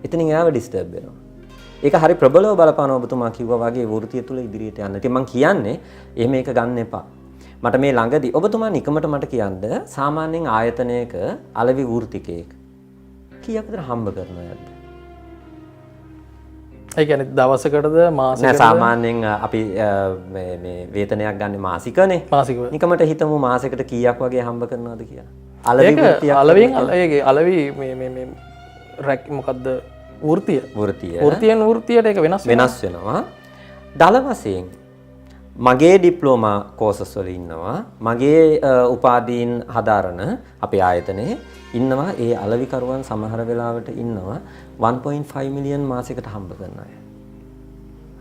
එතනින් එයාව ඩිස්ටර්බ් වෙනවා. ඒක හරි ප්‍රබලව බලපාන ඔබතුමා කිව්වා වගේ වෘතිය තුල ඉදිරියට යන්න. ඉතින් මම කියන්නේ එහෙම එක ගන්න එපා. මට මේ ළඟදී ඔබතුමා නිකමට මට කියන්න සාමාන්‍යයෙන් ආයතනයක අලවි වෘතිකයෙක් කීයක් විතර හම්බ කරනවද? ඒ කියන්නේ දවසකටද මාසෙකටද? නෑ සාමාන්‍යයෙන් අපි මේ වේතනයක් ගන්න මාසිකනේ. මාසිකව. නිකමට හිතමු මාසෙකට කීයක් වගේ හම්බ කරනවද කියලා. අලවි වෘතියක්. අලවි මේ රැක් මොකද්ද? වෘතිය. වෘතියෙන් වෘතියට ඒක වෙනස් වෙනවා. දල වශයෙන් මගේ ඩිප්ලෝමා කෝසස් වල ඉන්නවා. මගේ උපාධීන් හදාරන අපේ ආයතනයේ ඉන්නවා ඒ අලවිකරුවන් සමහර වෙලාවට ඉන්නවා 1.5 මිලියන් මාසයකට හම්බ කරන අය.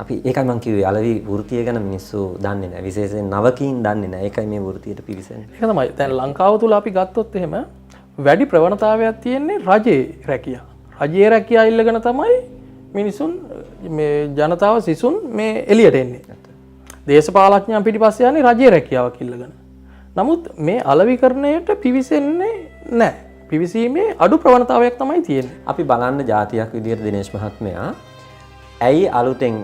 අපි ඒකයි මම කිව්වේ අලවි වෘතිය ගැන මිනිස්සු දන්නේ නැහැ. විශේෂයෙන් නවකීන් දන්නේ නැහැ. ඒකයි මේ වෘතියට පිවිසෙන්නේ. ඒක තමයි. දැන් ලංකාව තුල අපි ගත්තොත් එහෙම වැඩි ප්‍රවණතාවයක් තියෙන්නේ රජයේ රැකියාව. රජයේ රැකියාව ඉල්ලගෙන තමයි මිනිසුන් මේ ජනතාව සිසුන් මේ එළියට එන්නේ. දේශපාලඥයන් පිටිපස්සේ යන්නේ රජයේ රැකියාවක් ඉල්ලගෙන. නමුත් මේ අලවිකරණයට පිවිසෙන්නේ නැහැ. පිවිසීමේ අඩු ප්‍රවණතාවයක් තමයි තියෙන්නේ. අපි බලන්න ජාතියක් විදියට දිනේෂ් මහත්මයා ඇයි අලුතෙන්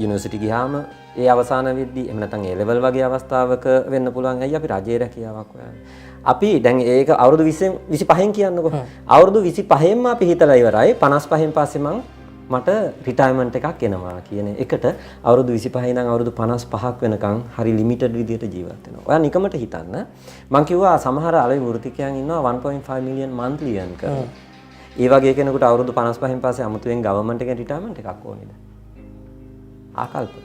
යුනිවර්සිටි ගියාම ඒ අවසාන වෙද්දී එහෙම නැත්නම් ඒ ලෙවල් වගේ අවස්ථාවක වෙන්න පුළුවන් ඇයි අපි රජයේ රැකියාවක් හොයන්නේ? අපි දැන් ඒක අවුරුදු 25න් කියන්නකො. අවුරුදු 25න්ම අපි හිතලා ඉවරයි 55න් පස්සේ මට රිටයර්මන්ට් එකක් එනවා කියන එකට අවුරුදු 25 ඉඳන් අවුරුදු 55ක් වෙනකන් හරි ලිමිටඩ් විදියට ජීවත් වෙනවා. ඔයා නිකමට හිතන්න මම කිව්වා සමහර අලවි වෘත්තිකයන් ඉන්නවා 1.5 මිලියන් මන්ත්ලි earn කරන. ඒ වගේ කෙනෙකුට අවුරුදු 55න් පස්සේ අමුතුවෙන් ගවර්න්මන්ට් එකෙන් රිටයර්මන්ට් එකක් ඕනේද? ආකල්ප.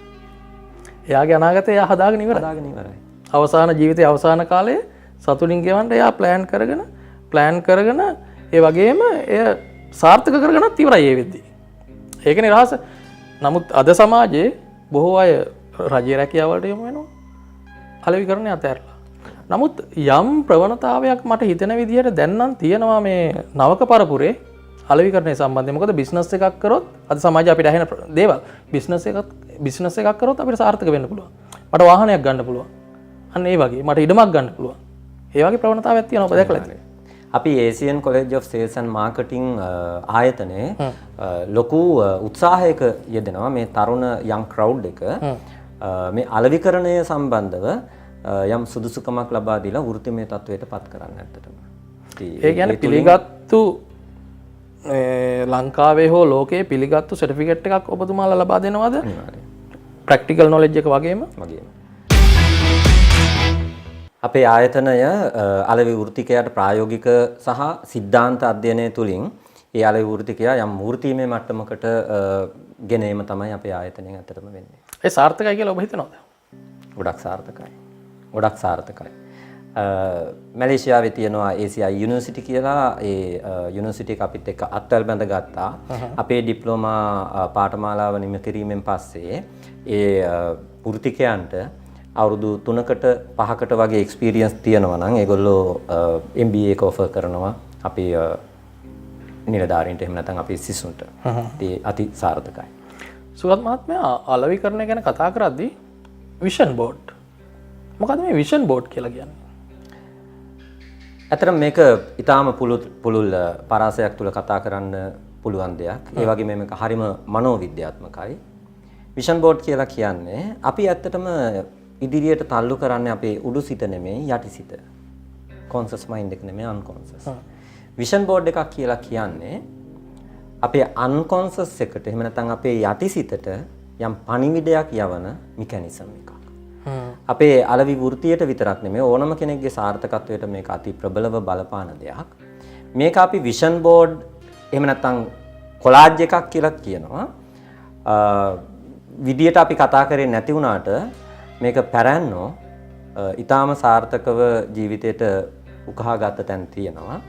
එයාගේ අනාගතය එයා හදාගෙන ඉවරයි. අවසාන ජීවිතයේ අවසාන කාලයේ සතුටින් ගෙවන්න එයා ප්ලෑන් කරගෙන ඒ වගේම එය සාර්ථක කරගෙනත් ඉවරයි ඒ වෙද්දී. ඒකනේ රහස. නමුත් අද සමාජයේ බොහෝ අය රජයේ රැකියාවලට යොමු වෙනවා. අලෙවිකරණය අතහැරලා. නමුත් යම් ප්‍රවණතාවයක් මට හිතෙන විදිහට දැන් නම් තියෙනවා මේ නවක පරපුරේ අලෙවිකරණය සම්බන්ධයෙන්. මොකද බිස්නස් එකක් කරොත් අද සමාජය අපිට ඇහෙන දේවල් බිස්නස් එකක් කරොත් අපිට සාර්ථක වෙන්න පුළුවන්. මට වාහනයක් ගන්න පුළුවන්. අන්න ඒ වගේ මට ඉඩමක් ගන්න පුළුවන්. ඒ වගේ ප්‍රවණතාවයක් තියෙනවා ඔබ දැකලා ඇති. අපි ASEAN College of Sales and Marketing ආයතනයේ ලොකු උත්සාහයක යෙදෙනවා මේ තරුණ young crowd එක මේ අලෙවිකරණය සම්බන්ධව යම් සුදුසුකමක් ලබා දීලා වෘත්තිමය තත්වයට පත් කරන්න ඇත්තටම. ඒ කියන්නේ පිළිගත්තු ලංකාවේ හෝ ලෝකයේ පිළිගත්තු සර්ටිෆිකේට් එකක් ඔබතුමාලා ලබා දෙනවද? ප්‍රැක්ටිකල් නොලෙජ් එක වගේම. අපේ ආයතනය අලෙවි වෘත්තිකයාට ප්‍රායෝගික සහ සිද්ධාන්ත අධ්‍යයනය තුළින් ඒ අලෙවි වෘත්තිකයා යම් වෘත්තීමය මට්ටමකට ගෙන ඒම තමයි අපේ ආයතනයෙන් ඇත්තටම වෙන්නේ. ඒ සාර්ථකයි කියලා ඔබ හිතනවද? ගොඩක් සාර්ථකයි. මැලේසියාවේ තියෙනවා ACI යුනිවර්සිටි කියලා ඒ යුනිවර්සිටි එක අපිත් එක්ක අත්වැල් බැඳ ගත්තා. අපේ ඩිප්ලෝමා පාඨමාලාව නිම කිරීමෙන් පස්සේ ඒ වෘත්තිකයන්ට අවුරුදු 3කට 5කට වගේ එක්ස්පීරියන්ස් තියෙනවා නම් ඒගොල්ලෝ MBA එක ඔෆර් කරනවා අපි නිලධාරීන්ට එහෙම නැත්නම් අපි සිසුන්ට. ඒ අති සාර්ථකයි. සුගත් මහත්මයා අලෙවිකරණය ගැන කතා කරද්දී විෂන් බෝඩ්. මොකද්ද මේ විෂන් බෝඩ් කියලා කියන්නේ? ඇත්තටම මේක ඊටාම පුළුල් පරාසයක් තුල කතා කරන්න පුළුවන් දෙයක්. ඒ වගේම මේක හරිම මනෝවිද්‍යාත්මකයි. විෂන් බෝඩ් කියලා කියන්නේ අපි ඇත්තටම ඉදිරියට තල්ලු කරන්නේ අපේ උඩු සිත නෙමෙයි යටි සිත. කොන්ෂස් මයින්ඩ් එක නෙමෙයි අන්කොන්ෂස්. විෂන් බෝඩ් එකක් කියලා කියන්නේ අපේ අන්කොන්ෂස් එකට එහෙම නැත්නම් අපේ යටි සිතට යම් පණිවිඩයක් යවන මෙකැනිසම් එකක්. අපේ අලෙවි වෘත්තියට විතරක් නෙමෙයි ඕනම කෙනෙක්ගේ සාර්ථකත්වයට මේක අති ප්‍රබලව බලපාන දෙයක්. මේක අපි විෂන් බෝඩ් එහෙම නැත්නම් කොලාජ් එකක් කියලා කියනවා. විදියට අපි කතා කරේ නැති වුණාට මේක පැරැන්නෝ ඊටාම සාර්ථකව ජීවිතයට උකහා ගත්ත තැන් තියෙනවා.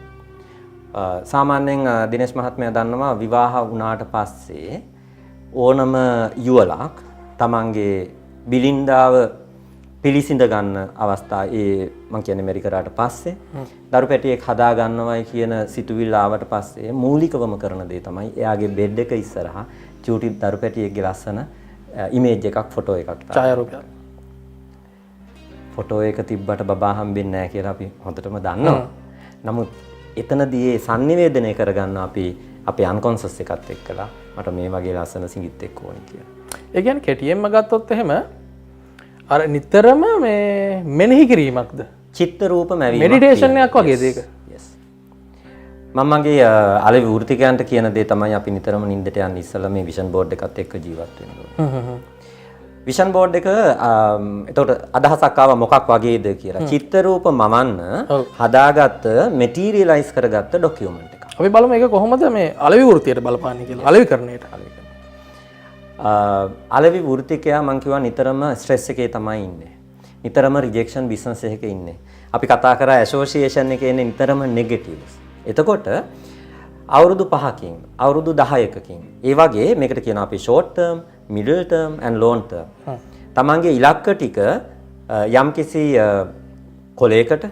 සාමාන්‍යයෙන් දිනේෂ් මහත්මයා දන්නවා විවාහ වුණාට පස්සේ ඕනම යුවලක් තමන්ගේ බිලින්දාව පිළිසිඳ ගන්න අවස්ථා මම කියන්නේ මෙරිකරාට පස්සේ දරු පැටියෙක් හදා ගන්නවයි කියන සිතුවිල්ල ආවට පස්සේ මූලිකවම කරන දේ තමයි එයාගේ බෙඩ් එක ඉස්සරහා චූටි දරු පැටියෙක්ගේ ලස්සන ඉමේජ් එකක් ෆොටෝ එකක් ඡායාරූපයක් ෆොටෝ එක තිබ්බට බබා හම්බෙන්නේ නැහැ කියලා අපි හොඳටම දන්නවා. නමුත් එතනදී ඒ sannivedanaya කරගන්න අපි අපේ අන්කොන්ෂස් එකත් එක්කලා මට මේ වගේ ලස්සන සිඟිත්තෙක් ඕනේ කියලා. ඒ කියන්නේ කෙටියෙන්ම ගත්තොත් එහෙම අර නිතරම මේ මෙනෙහි කිරීමක්ද? චිත්ත රූප මැවීමක්. මෙඩිටේෂන් එකක් වගේ දෙයක. yes. මම මගේ අලෙවි වෘත්තිකයන්ට කියන දේ තමයි අපි නිතරම නිින්දට යන්න ඉස්සෙල්ලා මේ විෂන් බෝඩ් එකත් එක්ක ජීවත් වෙන්න ඕනේ. විෂන් බෝඩ් එක එතකොට අදහසක් ආවා මොකක් වගේද කියලා. චිත්ත රූප මවන්න හදාගත්ත මෙටීරියලයිස් කරගත්ත ඩොකියුමන්ට් එකක්. අපි බලමු මේක කොහොමද මේ අලෙවි වෘත්තියට බලපාන්නේ කියලා. අලෙවිකරණයට. අලෙවි වෘත්තිකයා මං කිව්වා නිතරම ස්ට්‍රෙස් එකේ තමයි ඉන්නේ. නිතරම රිජෙක්ෂන් බිස්නස් එකක ඉන්නේ. අපි කතා කරා ඇසෝසියේෂන් එකේ ඉන්නේ නිතරම නෙගටිව්ස්. එතකොට අවුරුදු 5කින් අවුරුදු 10කකින් ඒ වගේ මේකට කියනවා අපි short term, middle term and long term. තමන්ගේ ඉලක්ක ටික යම්කිසි කොලයකට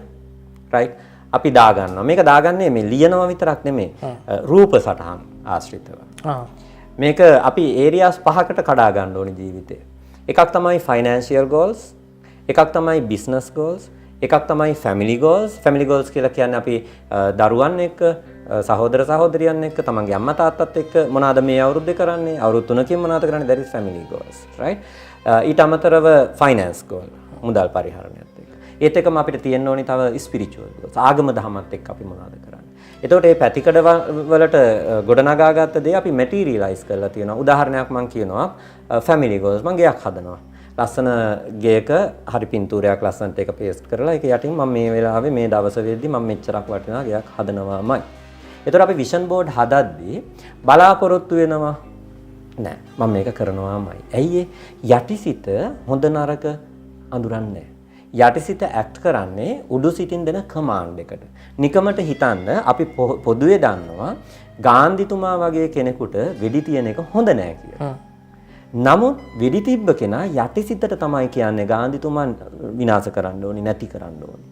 right අපි දාගන්නවා. මේක දාගන්නේ මේ ලියනවා විතරක් නෙමෙයි. රූප සටහන් ආශ්‍රිතව. මේක අපි ඒරියාස් 5කට කඩා ගන්න ඕනේ ජීවිතේ. එකක් තමයි financial goals, එකක් තමයි business goals, එකක් තමයි family goals. family goals කියලා කියන්නේ අපි දරුවන් එක්ක සහෝදර සහෝදරියන් එක්ක තමන්ගේ අම්මා තාත්තත් එක්ක මොනවාද මේ අවුරුද්දේ කරන්නේ අවුරුදු 3කින් මොනවාද කරන්නේ that is family goals right ඊට අමතරව finance goal මුදල් පරිහරණයත් එක්ක ඒත් එක්කම අපිට තියෙන්න ඕනි තව spiritual goals ආගම දහමත් එක්ක අපි මොනවාද කරන්නේ එතකොට මේ පැතිකඩ වලට ගොඩනගාගත්ත දේ අපි materialize කරලා තියෙනවා උදාහරණයක් මම කියනවා family goals මම ගයක් හදනවා ලස්සන ගේක හරි පින්තූරයක් ලස්සනට එක පේස්ට් කරලා ඒක යටින් මම මේ වෙලාවේ මේ දවස් වෙද්දි මම මෙච්චරක් වටිනා ගයක් හදනවාමයි එතකොට අපි විෂන් බෝඩ් හදද්දී බලාපොරොත්තු වෙනවා නෑ මම මේක කරනවාමයි. ඇයි යටිසිත හොඳ නරක අඳුරන්නේ යටිසිත ඇක්ට් කරන්නේ උඩු සිතින් දෙන කමාන්ඩ් එකට. නිකමට හිතන්න අපි පොදුවේ දන්නවා ගාන්ධිතුමා වගේ කෙනෙකුට වෙඩි තියන එක හොඳ නෑ කියලා. නමුත් වෙඩි තිබ්බ කෙනා යටිසිතට තමයි කියන්නේ ගාන්ධිතුමා විනාශ කරන්න ඕනි නැති කරන්න ඕනි.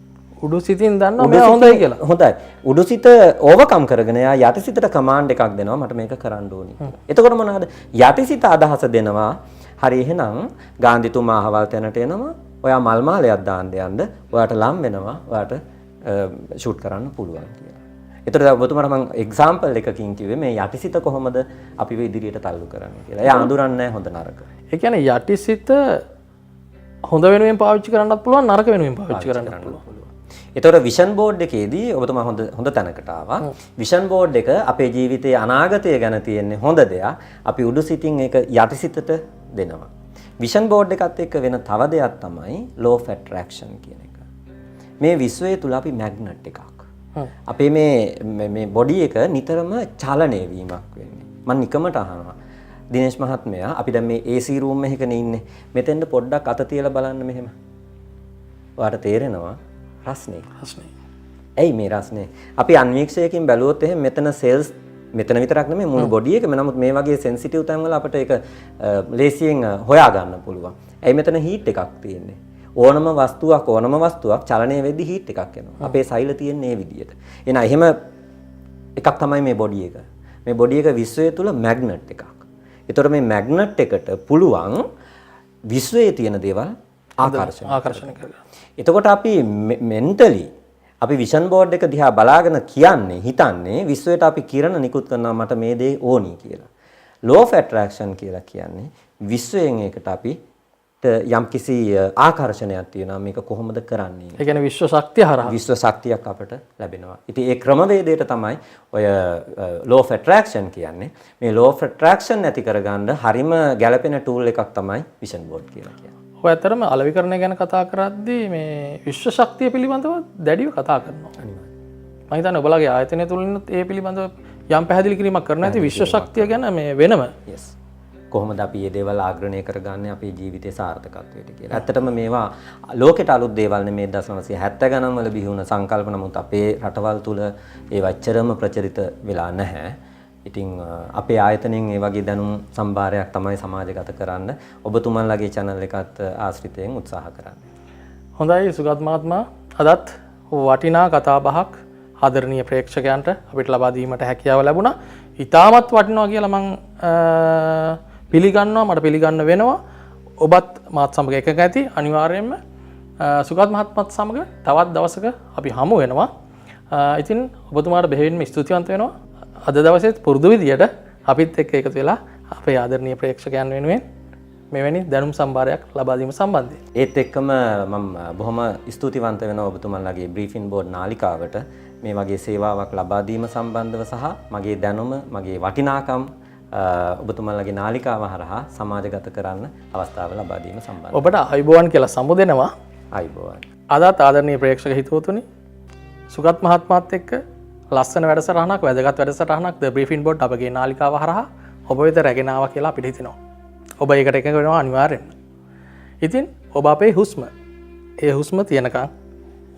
උඩු සිතින් දන්නවා මෙයා හොඳයි කියලා. හොඳයි. උඩු සිත ඕවර්කම් කරගෙන යා යටි සිතට කමාන්ඩ් එකක් දෙනවා මට මේක කරන්න ඕනි. එතකොට මොනවාද? යටි සිත අදහස දෙනවා. හරි එහෙනම් ගාන්ධිතුමා අහවල් තැනට එනවා. ඔයා මල් මාලයක් දාන්න යන්න. ඔයාට ලම් වෙනවා. ඔයාට ෂූට් කරන්න පුළුවන් කියලා. එතකොට ඔබතුමාට මම එක්සැම්පල් එකකින් කිව්වේ මේ යටි සිත කොහොමද අපිව ඉදිරියට තල්ලු කරන්නේ කියලා. එයා අඳුරන්නේ හොඳ නරක. ඒ කියන්නේ යටි සිත හොඳ වෙනුවෙන් පාවිච්චි කරන්නත් පුළුවන් නරක වෙනුවෙන් පාවිච්චි කරන්නත් පුළුවන්. එතකොට විෂන් බෝඩ් එකේදී ඔබතුමා හොඳ තැනකට ආවා. විෂන් බෝඩ් එක අපේ ජීවිතයේ අනාගතය ගැන තියෙන්නේ හොඳ දෙයක්. අපි උඩු සිතින් ඒක යටි සිතට දෙනවා. විෂන් බෝඩ් එකත් එක්ක වෙන තව දෙයක් තමයි law of attraction කියන එක. මේ විශ්වය තුල අපි මැග්නට් එකක්. අපේ මේ බොඩි එක නිතරම චලනය වීමක් වෙන්නේ. මම නිකමට අහනවා. දිනේෂ් මහත්මයා අපි දැන් මේ AC room එකකනේ ඉන්නේ. මෙතෙන්ද පොඩ්ඩක් අත තියලා බලන්න මෙහෙම. ඔයාලට තේරෙනවා රස්නේ. ඇයි මේ රස්නේ? අපි අන්වීක්ෂයකින් බැලුවොත් එහෙනම් මෙතන සෙල්ස් මෙතන විතරක් නෙමෙයි මුළු බොඩි එකම නමුත් මේ වගේ සෙන්සිටිව් තැන්වල අපිට ඒක ලේසියෙන් හොයා ගන්න පුළුවන්. ඇයි මෙතන හීට් එකක් තියෙන්නේ? ඕනම වස්තුවක් චලනය වෙද්දී හීට් එකක් එනවා. අපේ සෛල තියෙන්නේ මේ විදියට. එහෙනම් එහෙම එකක් තමයි මේ බොඩි එක. මේ බොඩි එක විශ්වය තුල මැග්නට් එකක්. ඒතර මේ මැග්නට් එකට පුළුවන් විශ්වයේ තියෙන දේවල් ආකර්ෂණය කරගන්න. එතකොට අපි මෙන්ටලි අපි විෂන් බෝඩ් එක දිහා බලාගෙන කියන්නේ හිතන්නේ විශ්වයට අපි කිරණ නිකුත් කරනවා මට මේ දේ ඕනි කියලා. law of attraction කියලා කියන්නේ විශ්වයෙන් ඒකට අපිට යම්කිසි ආකර්ෂණයක් තියෙනවා මේක කොහොමද කරන්නේ. ඒ කියන්නේ විශ්ව ශක්තිය හරහා විශ්ව ශක්තියක් අපට ලැබෙනවා. ඉතින් ඒ ක්‍රමවේදයට තමයි ඔය law of attraction කියන්නේ. මේ law of attraction නැති කරගන්න හරිම ගැළපෙන tool එකක් තමයි විෂන් බෝඩ් කියලා කියන්නේ. ඔය ඇතරම අලෙවිකරණය ගැන කතා කරද්දී මේ විශ්ව ශක්තිය පිළිබඳව දැඩිව කතා කරනවා. මම හිතන්නේ ඔබලගේ ආයතනය තුලින් ඒ පිළිබඳව යම් පැහැදිලි කිරීමක් කරන්න ඇති විශ්ව ශක්තිය ගැන මේ වෙනම. yes. කොහොමද අපි මේ දේවල් ආග්‍රහණය කරගන්නේ අපේ ජීවිතයේ සාර්ථකත්වයට කියලා. ඇත්තටම මේවා ලෝකෙට අලුත් දේවල් නෙමෙයි 1970 ගණන් වල බිහි වුණ සංකල්ප. නමුත් අපේ රටවල් තුල ඒ වච්චරම ප්‍රචලිත වෙලා නැහැ. ඉතින් අපේ ආයතනයෙන් ඒ වගේ දැනුම් සම්භාරයක් තමයි සමාජගත කරන්න ඔබතුමන්ලගේ channel එකත් ආශ්‍රිතයෙන් උත්සාහ කරන්නේ. හොඳයි සුගත් මහත්මයා, අදත් වටිනා කතා බහක් ආදරණීය ප්‍රේක්ෂකයන්ට අපිට ලබා දීමට හැකියාව ලැබුණා. ඉතාමත් වටිනවා කියලා මම පිළිගන්නවා, මට පිළිගන්න වෙනවා. ඔබත් මාත් සමග එකක ඇති. අනිවාර්යයෙන්ම සුගත් මහත්මයාත් සමග තවත් දවසක අපි හමු වෙනවා. ඉතින් ඔබතුමාට බෙහෙවින්ම ස්තුතිවන්ත වෙනවා. අද දවසේත් පුරුදු විදියට අපිත් එක්ක එකතු වෙලා අපේ ආදරණීය ප්‍රේක්ෂකයන් වෙනුවෙන් මෙවැනි දැනුම් සම්භාරයක් ලබා දීම සම්බන්ධයෙන්. ඒත් එක්කම මම බොහොම ස්තුතිවන්ත වෙනවා ඔබතුමන්ලගේ බ්‍රීෆින් බෝඩ් නාලිකාවට මේ වගේ සේවාවක් ලබා දීම සම්බන්ධව සහ මගේ දැනුම, මගේ වටිනාකම් ඔබතුමන්ලගේ නාලිකාව හරහා සමාජගත කරන්න අවස්ථාව ලබා දීම සම්බන්ධව. ඔබට අයිබෝවන් කියලා සම්බෝධනවා. අයිබෝවන්. අදත් ආදරණීය ප්‍රේක්ෂක හිතවතුනි, සුගත් මහත්මයාත් එක්ක ලස්සන වැඩසටහනක්, වැදගත් වැඩසටහනක් ද බ්‍රීෆින් බෝඩ් අපගේ නාලිකාව හරහා ඔබ වෙත රැගෙන ආවා කියලා අපිට හිතෙනවා. ඔබ ඒකට එකඟ වෙනවා අනිවාර්යෙන්ම. ඉතින් ඔබ අපේ හුස්ම, ඒ හුස්ම තියනකම්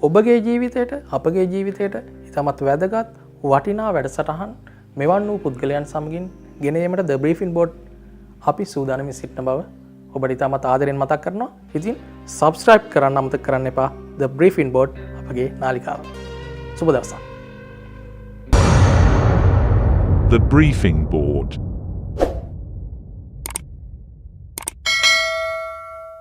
ඔබගේ ජීවිතයට, අපගේ ජීවිතයට ඉතාමත් වැදගත් වටිනා වැඩසටහන් මෙවන් වූ පුද්ගලයන් සමගින් ගෙන ඒමට ද බ්‍රීෆින් බෝඩ් අපි සූදානමින් සිටින බව ඔබට ඉතාමත් ආදරෙන් මතක් කරනවා. ඉතින් සබ්ස්ක්‍රයිබ් කරන්න අමතක කරන්න එපා ද බ්‍රීෆින් බෝඩ් අපගේ නාලිකාව. සුබ දවසක්. The Briefing Board.